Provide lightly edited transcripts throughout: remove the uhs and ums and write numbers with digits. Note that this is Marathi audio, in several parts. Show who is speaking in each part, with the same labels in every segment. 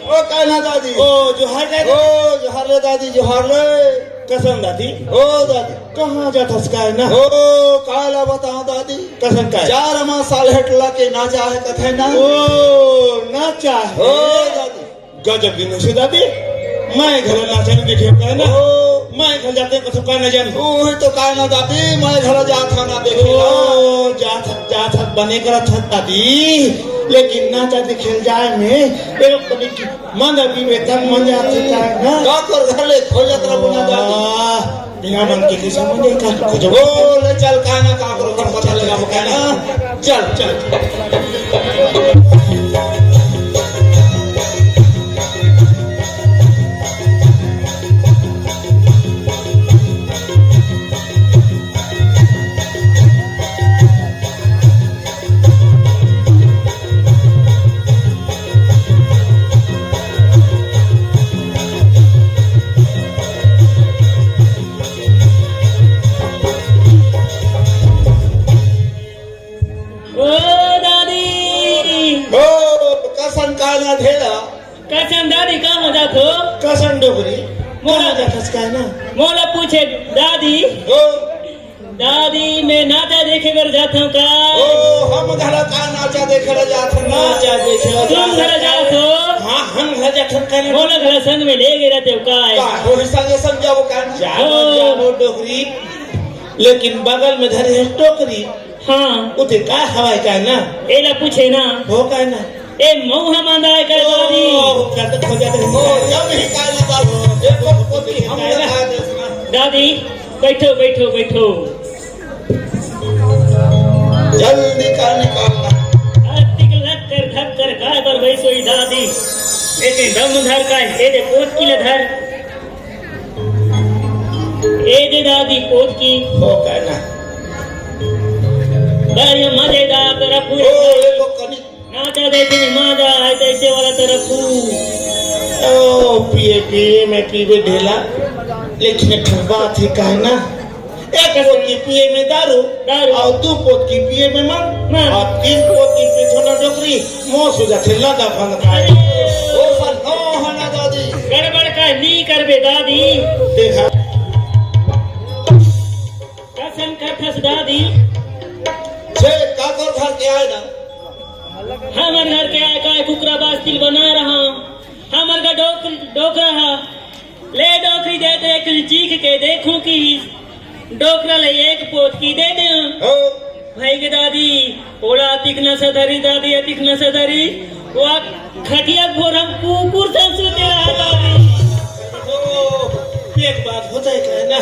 Speaker 1: ओ काय ना दादी
Speaker 2: ओ जोहार काय
Speaker 1: ओ जोहार रे दादी जोहार रे
Speaker 2: कसम दादी
Speaker 1: ओ दादी
Speaker 2: कहाँ जातस काय ना
Speaker 1: ओ काला बताओ दादी
Speaker 2: कसम काय
Speaker 1: 4 माह साल हेटला के ना चाहे कथे ना
Speaker 2: ओ नाचा
Speaker 1: ओ दादी
Speaker 2: गजब की नशे दादी मैं घर नाचने देखे काय ना
Speaker 1: ओ
Speaker 2: मैं घर जाते कसम काय ना जान
Speaker 1: तू ही तो काय ना दादी मैं घर जात ना देखे
Speaker 2: ओ जात बने कर दादी लेकिन नाचा खेल जाए में एक बने की मन अभी वेतन मन जाते काय ना
Speaker 1: का कर घरे खोजत रहू ना दादी
Speaker 2: बिना मन के किसी मुझे का खोजो
Speaker 1: ओ ले चल काय ना का करो कर पता लगा काय ना
Speaker 2: चल चल
Speaker 3: कसम दादी कहाँ जातो
Speaker 2: कसन डोगरी मोला जातस काय ना
Speaker 3: मोला पूछे दादी
Speaker 1: ओ
Speaker 3: दादी मैं नाचा देखे कर जाता हूँ का
Speaker 1: ओ हम घर का नाचा देखे जात ना
Speaker 2: नाचा देखे
Speaker 3: तुम घर जातो
Speaker 2: हाँ हम घर जाते काय ना
Speaker 3: मोला घर संग में ले गए रहते हो का
Speaker 1: का हो संगे समझाओ का
Speaker 2: जानो डोगरी लेकिन बगल में धरे है टोकरी
Speaker 3: हाँ
Speaker 2: उते का हवाई काय ना
Speaker 3: एला पूछे ना
Speaker 2: हो काय ना
Speaker 3: ए मऊहा मांदा है का दादी
Speaker 2: करते खो जाते
Speaker 1: ओ जब ही काय ना दादी देखो कोती हम लगा देना
Speaker 3: दादी बैठो बैठो बैठो
Speaker 1: जल्दी का निकालना
Speaker 3: आर्थिक लक्कर धक्कर काय पर बैसोई दादी एते दम धर का ए दे पोत की धर ए दे दादी पोत की
Speaker 2: हो काय ना
Speaker 3: बड़े मजेदार तरफ
Speaker 1: ओ देखो कनी
Speaker 3: नाचा देखे में मजा है तैसे वाला तरफ
Speaker 2: ओ पिए पिए में पीवे ढेला लेकिन एक बात है काय ना एक पोत की पिए में दारू
Speaker 3: दारू।
Speaker 2: और 2 पोत की पिए में मन और 3 पोत की पिछोना डोकरी मोह सुजा थे लगा फन काय
Speaker 1: ओ सन नो हना दादी
Speaker 3: गड़बड़ का नी करबे दादी
Speaker 2: देखा
Speaker 3: कसम करथस दादी
Speaker 1: से का कर घर के आए ना
Speaker 3: हमार घर के आए का कुकरा बास्तिल बना रहा हमार का डोक रहा ले डोकरी दे दे एक चीख के देखूं कि डोकरा ले एक पोत की दे दे
Speaker 1: ओ
Speaker 3: भाई के दादी ओड़ा तिकना सदरी दादी तिकना सदरी वो खटिया भोर हम कुकुर से सोते रहा दादी
Speaker 2: एक बात होता है काय ना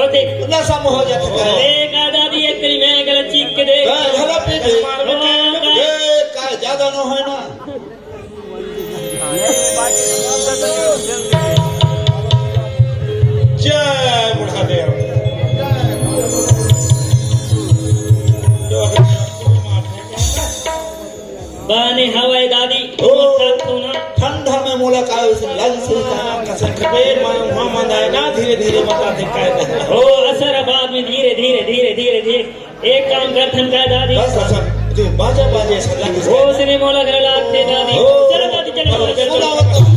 Speaker 3: होते
Speaker 1: नशा में हो जाता है
Speaker 3: अरे का दादी एक करी मैं गलत चीख के दे
Speaker 1: घरा पे दे
Speaker 3: हाँ,
Speaker 1: ए का ज्यादा न होए ना
Speaker 2: जय बुढ़ा देव
Speaker 3: बाने हवाई दादी
Speaker 1: ओ।
Speaker 3: तो ना
Speaker 1: ठंडा में मुलाकात से लग से
Speaker 2: कसम खबे वहाँ मंदाए ना धीरे धीरे बताते काय ना
Speaker 3: ओ असर बाद में धीरे धीरे धीरे धीरे धीरे एक काम कर थन का दादी
Speaker 1: बस
Speaker 2: कसम तो बाजा बाजे ऐसा लगे
Speaker 3: ओ उसने मोला घर लागते दादी
Speaker 1: ओ।
Speaker 3: चलो दादी चलो चलो
Speaker 1: बुलाओ तो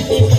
Speaker 1: Thank you.